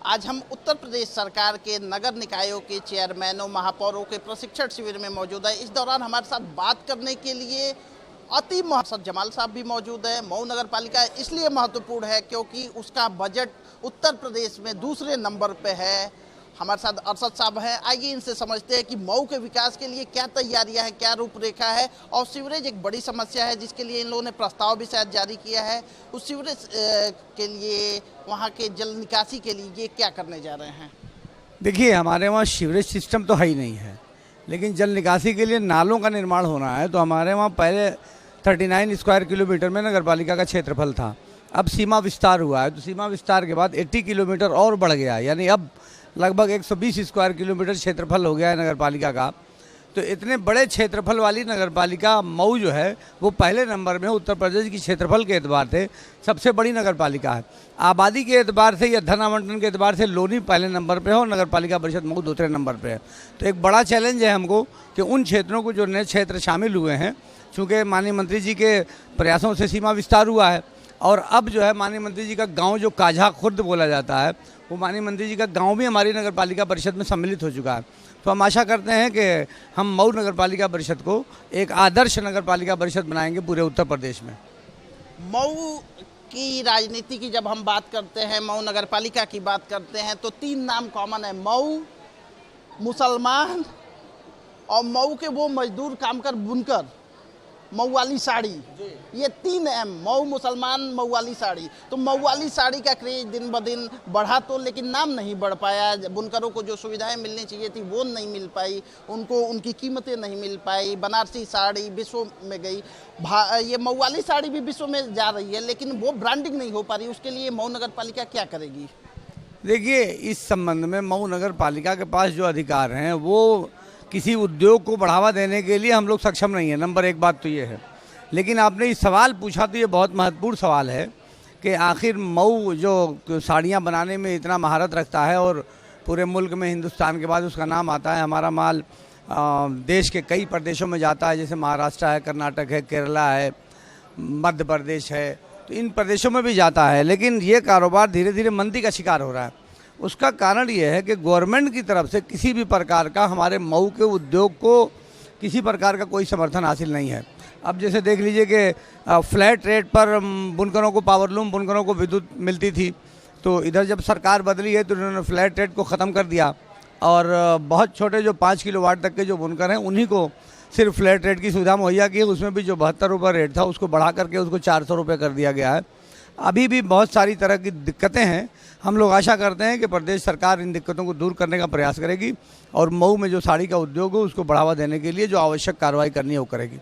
आज हम उत्तर प्रदेश सरकार के नगर निकायों के चेयरमैनों महापौरों के प्रशिक्षण शिविर में मौजूद है। इस दौरान हमारे साथ बात करने के लिए अति महत्व जमाल साहब भी मौजूद है। मऊ नगर पालिका इसलिए महत्वपूर्ण है क्योंकि उसका बजट उत्तर प्रदेश में दूसरे नंबर पे है। हमारे साथ अरशद साहब हैं। आइए इनसे समझते हैं कि मऊ के विकास के लिए क्या तैयारियां हैं, क्या रूपरेखा है। और सीवरेज एक बड़ी समस्या है जिसके लिए इन लोगों ने प्रस्ताव भी शायद जारी किया है। उस सीवरेज के लिए, वहाँ के जल निकासी के लिए ये क्या करने जा रहे हैं? देखिए, हमारे वहाँ सीवरेज सिस्टम तो है ही नहीं है, लेकिन जल निकासी के लिए नालों का निर्माण होना है। तो हमारे वहाँ पहले 39 स्क्वायर किलोमीटर में नगर पालिका का क्षेत्रफल था। अब सीमा विस्तार हुआ है, तो सीमा विस्तार के बाद 80 किलोमीटर और बढ़ गया है, यानी अब लगभग 120 स्क्वायर किलोमीटर क्षेत्रफल हो गया है नगर पालिका का। तो इतने बड़े क्षेत्रफल वाली नगर पालिका मऊ जो है वो पहले नंबर में उत्तर प्रदेश की क्षेत्रफल के एतबार से सबसे बड़ी नगर पालिका है। आबादी के एतबार से या धन आवंटन के एतबार से लोनी पहले नंबर पे है और नगर पालिका परिषद मऊ दूसरे नंबर पे है। तो एक बड़ा चैलेंज है हमको कि उन क्षेत्रों को जो नए क्षेत्र शामिल हुए हैं, चूँकि माननीय मंत्री जी के प्रयासों से सीमा विस्तार हुआ है और अब जो है माननीय मंत्री जी का गांव जो काझा खुर्द बोला जाता है, वो माननीय मंत्री जी का गांव भी हमारी नगर पालिका परिषद में सम्मिलित हो चुका है। तो हम आशा करते हैं कि हम मऊ नगर पालिका परिषद को एक आदर्श नगर पालिका परिषद बनाएंगे पूरे उत्तर प्रदेश में। मऊ की राजनीति की जब हम बात करते हैं, मऊ नगर पालिका की बात करते हैं, तो 3 नाम कॉमन है: मऊ, मुसलमान और मऊ के वो मजदूर कामकर बुनकर, मऊ वाली साड़ी। ये 3 एम, मऊ, मुसलमान, मऊ वाली साड़ी। तो मऊ वाली साड़ी का क्रेज दिन ब दिन बढ़ा तो, लेकिन नाम नहीं बढ़ पाया। बुनकरों को जो सुविधाएं मिलनी चाहिए थी वो नहीं मिल पाई, उनको उनकी कीमतें नहीं मिल पाई। बनारसी साड़ी विश्व में गई, ये मऊ वाली साड़ी भी विश्व में जा रही है, लेकिन वो ब्रांडिंग नहीं हो पा रही। उसके लिए मऊ नगर पालिका क्या करेगी? देखिए, इस संबंध में मऊ नगर पालिका के पास जो अधिकार हैं वो किसी उद्योग को बढ़ावा देने के लिए हम लोग सक्षम नहीं है। नंबर 1 बात तो ये है। लेकिन आपने इस सवाल पूछा तो ये बहुत महत्वपूर्ण सवाल है कि आखिर मऊ जो साड़ियाँ बनाने में इतना महारत रखता है और पूरे मुल्क में हिंदुस्तान के बाद उसका नाम आता है। हमारा माल देश के कई प्रदेशों में जाता है, जैसे महाराष्ट्र है, कर्नाटक है, केरला है, मध्य प्रदेश है, तो इन प्रदेशों में भी जाता है। लेकिन ये कारोबार धीरे धीरे मंदी का शिकार हो रहा है। उसका कारण ये है कि गवर्नमेंट की तरफ से किसी भी प्रकार का हमारे मऊ के उद्योग को किसी प्रकार का कोई समर्थन हासिल नहीं है। अब जैसे देख लीजिए कि फ्लैट रेट पर बुनकरों को, पावरलूम बुनकरों को विद्युत मिलती थी, तो इधर जब सरकार बदली है तो उन्होंने फ्लैट रेट को ख़त्म कर दिया और बहुत छोटे जो 5 किलोवाट तक के जो बुनकर हैं उन्हीं को सिर्फ फ्लैट रेट की सुविधा मुहैया की। उसमें भी जो 72 रुपये रेट था उसको बढ़ा करके उसको 400 रुपये कर दिया गया है। अभी भी बहुत सारी तरह की दिक्कतें हैं। हम लोग आशा करते हैं कि प्रदेश सरकार इन दिक्कतों को दूर करने का प्रयास करेगी और मऊ में जो साड़ी का उद्योग है उसको बढ़ावा देने के लिए जो आवश्यक कार्रवाई करनी है वो करेगी।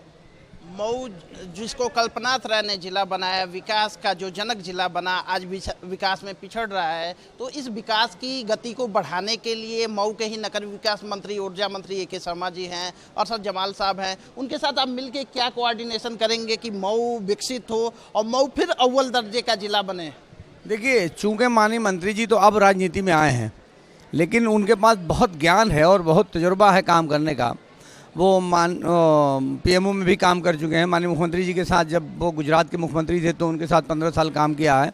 मऊ जिसको कल्पनाथ राय ने जिला बनाया, विकास का जो जनक जिला बना, आज विकास में पिछड़ रहा है। तो इस विकास की गति को बढ़ाने के लिए मऊ के ही नगर विकास मंत्री, ऊर्जा मंत्री AK शर्मा जी हैं और सर जमाल साहब हैं, उनके साथ आप मिलके क्या कोऑर्डिनेशन करेंगे कि मऊ विकसित हो और मऊ फिर अव्वल दर्जे का जिला बने? देखिए, चूँकि माननीय मंत्री जी तो अब राजनीति में आए हैं, लेकिन उनके पास बहुत ज्ञान है और बहुत तजुर्बा है काम करने का। वो PMO में भी काम कर चुके हैं। माननीय मुख्यमंत्री जी के साथ जब वो गुजरात के मुख्यमंत्री थे तो उनके साथ 15 साल काम किया है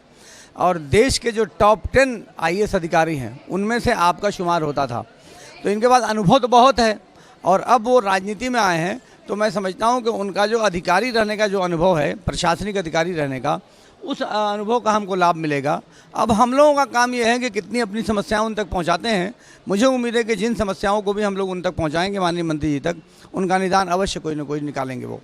और देश के जो टॉप 10 IAS अधिकारी हैं उनमें से आपका शुमार होता था। तो इनके पास अनुभव तो बहुत है और अब वो राजनीति में आए हैं, तो मैं समझता हूँ कि उनका जो अधिकारी रहने का जो अनुभव है, प्रशासनिक अधिकारी रहने का, उस अनुभव का हमको लाभ मिलेगा। अब हम लोगों का काम ये है कि कितनी अपनी समस्याएं उन तक पहुंचाते हैं। मुझे उम्मीद है कि जिन समस्याओं को भी हम लोग उन तक पहुंचाएंगे माननीय मंत्री जी तक, उनका निदान अवश्य कोई न कोई निकालेंगे वो।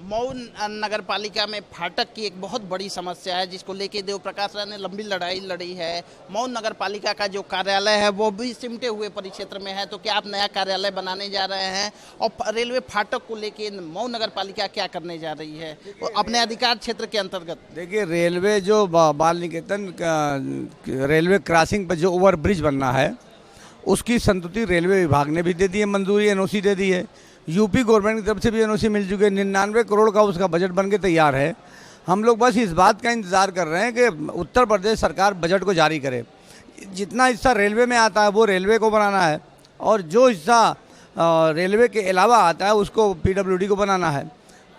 मऊ नगर पालिका में फाटक की एक बहुत बड़ी समस्या है जिसको लेके देव प्रकाश राय ने लंबी लड़ाई लड़ी है। मऊ नगर पालिका का जो कार्यालय है वो भी सिमटे हुए परिक्षेत्र में है, तो क्या आप नया कार्यालय बनाने जा रहे हैं? और रेलवे फाटक को लेके मऊ नगर पालिका क्या करने जा रही है अपने अधिकार क्षेत्र के अंतर्गत? देखिए, रेलवे जो बाल निकेतन रेलवे क्रॉसिंग पर जो ओवर ब्रिज बनना है उसकी संतुति रेलवे विभाग ने भी दे दी है, मंजूरी, NOC दे दी है। यूपी गवर्नमेंट की तरफ से भी NOC मिल चुके हैं। 99 करोड़ का उसका बजट बन के तैयार है। हम लोग बस इस बात का इंतज़ार कर रहे हैं कि उत्तर प्रदेश सरकार बजट को जारी करे। जितना हिस्सा रेलवे में आता है वो रेलवे को बनाना है और जो हिस्सा रेलवे के अलावा आता है उसको PWD को बनाना है।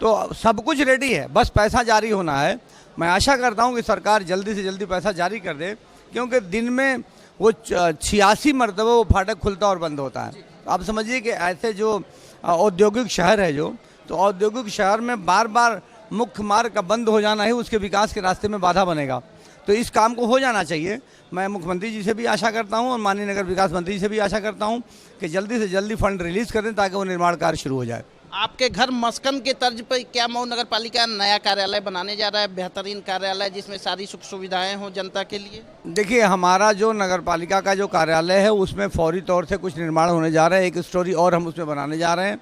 तो सब कुछ रेडी है, बस पैसा जारी होना है। मैं आशा करता हूँ कि सरकार जल्दी से जल्दी पैसा जारी कर दे, क्योंकि दिन में वो 86 मरतबा वो फाटक खुलता और बंद होता है। आप समझिए कि ऐसे जो औद्योगिक शहर है जो, तो औद्योगिक शहर में बार बार मुख्य मार्ग का बंद हो जाना ही उसके विकास के रास्ते में बाधा बनेगा। तो इस काम को हो जाना चाहिए। मैं मुख्यमंत्री जी से भी आशा करता हूं और माननीय नगर विकास मंत्री जी से भी आशा करता हूं कि जल्दी से जल्दी फंड रिलीज करें ताकि वो निर्माण कार्य शुरू हो जाए। आपके घर मस्कन के तर्ज पर क्या मऊ नगर पालिका नया कार्यालय बनाने जा रहा है, बेहतरीन कार्यालय जिसमें सारी सुख सुविधाएं हों जनता के लिए? देखिए, हमारा जो नगर पालिका का जो कार्यालय है उसमें फौरी तौर से कुछ निर्माण होने जा रहा है। एक स्टोरी और हम उसमें बनाने जा रहे हैं।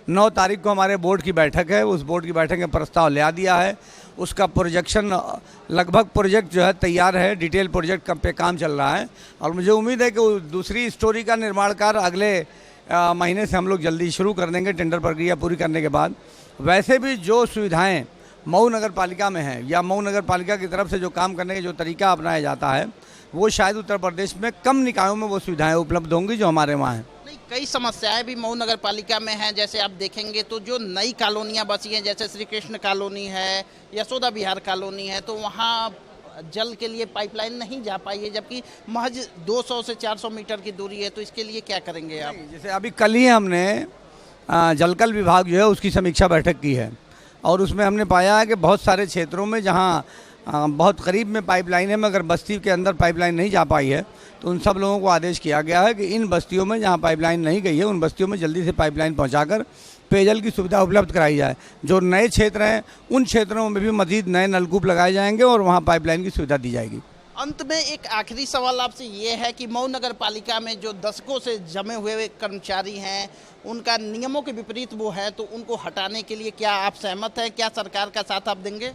9 तारीख को हमारे बोर्ड की बैठक है, उस बोर्ड की बैठक में प्रस्ताव ले दिया है। उसका प्रोजेक्शन लगभग प्रोजेक्ट जो है तैयार है, डिटेल प्रोजेक्ट पे काम चल रहा है और मुझे उम्मीद है कि दूसरी स्टोरी का निर्माण कार्य अगले महीने से हम लोग जल्दी शुरू कर देंगे, टेंडर प्रक्रिया पूरी करने के बाद। वैसे भी जो सुविधाएं मऊ नगर पालिका में हैं या मऊ नगर पालिका की तरफ से जो काम करने का जो तरीका अपनाया जाता है वो शायद उत्तर प्रदेश में कम निकायों में वो सुविधाएं उपलब्ध होंगी जो हमारे वहाँ हैं। नहीं, कई समस्याएं भी मऊ नगर पालिका में हैं। जैसे आप देखेंगे तो जो नई कॉलोनियां बसी हैं, जैसे श्री कृष्ण कॉलोनी है, यशोदा विहार कॉलोनी है, तो वहाँ जल के लिए पाइपलाइन नहीं जा पाई है, जबकि महज 200 से 400 मीटर की दूरी है। तो इसके लिए क्या करेंगे आप? जैसे अभी कल ही हमने जलकल विभाग जो है उसकी समीक्षा बैठक की है और उसमें हमने पाया है कि बहुत सारे क्षेत्रों में जहाँ बहुत करीब में पाइपलाइन है मगर बस्ती के अंदर पाइपलाइन नहीं जा पाई है, तो उन सब लोगों को आदेश किया गया है कि इन बस्तियों में जहाँ पाइपलाइन नहीं गई है उन बस्तियों में जल्दी से पाइपलाइन पहुँचाकर पेयजल की सुविधा उपलब्ध कराई जाए। जो नए क्षेत्र हैं उन क्षेत्रों में भी मजीद नए नलकूप लगाए जाएंगे और वहाँ पाइपलाइन की सुविधा दी जाएगी। अंत में एक आखिरी सवाल आपसे ये है कि मऊ नगर पालिका में जो दशकों से जमे हुए कर्मचारी हैं उनका नियमों के विपरीत वो है, तो उनको हटाने के लिए क्या आप सहमत हैं? क्या सरकार का साथ आप देंगे?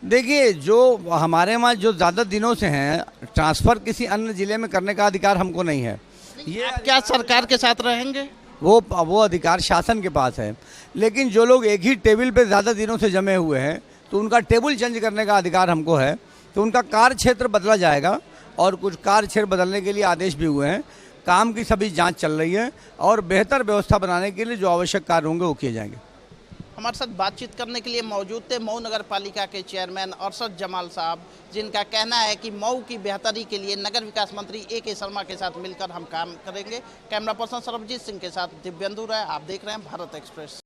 देखिए, जो हमारे वहाँ जो ज़्यादा दिनों से हैं ट्रांसफ़र किसी अन्य ज़िले में करने का अधिकार हमको नहीं है। ये क्या सरकार के साथ रहेंगे? वो अधिकार शासन के पास है, लेकिन जो लोग एक ही टेबल पे ज़्यादा दिनों से जमे हुए हैं तो उनका टेबल चेंज करने का अधिकार हमको है। तो उनका कार्य क्षेत्र बदला जाएगा और कुछ कार्य क्षेत्र बदलने के लिए आदेश भी हुए हैं। काम की सभी जांच चल रही है और बेहतर व्यवस्था बनाने के लिए जो आवश्यक कार्य होंगे वो किए जाएंगे। हमारे साथ बातचीत करने के लिए मौजूद थे मऊ नगर पालिका के चेयरमैन अरशद जमाल साहब, जिनका कहना है कि मऊ की बेहतरी के लिए नगर विकास मंत्री AK शर्मा के साथ मिलकर हम काम करेंगे। कैमरा पर्सन सरबजीत सिंह के साथ दिव्येंदु राय, आप देख रहे हैं भारत एक्सप्रेस।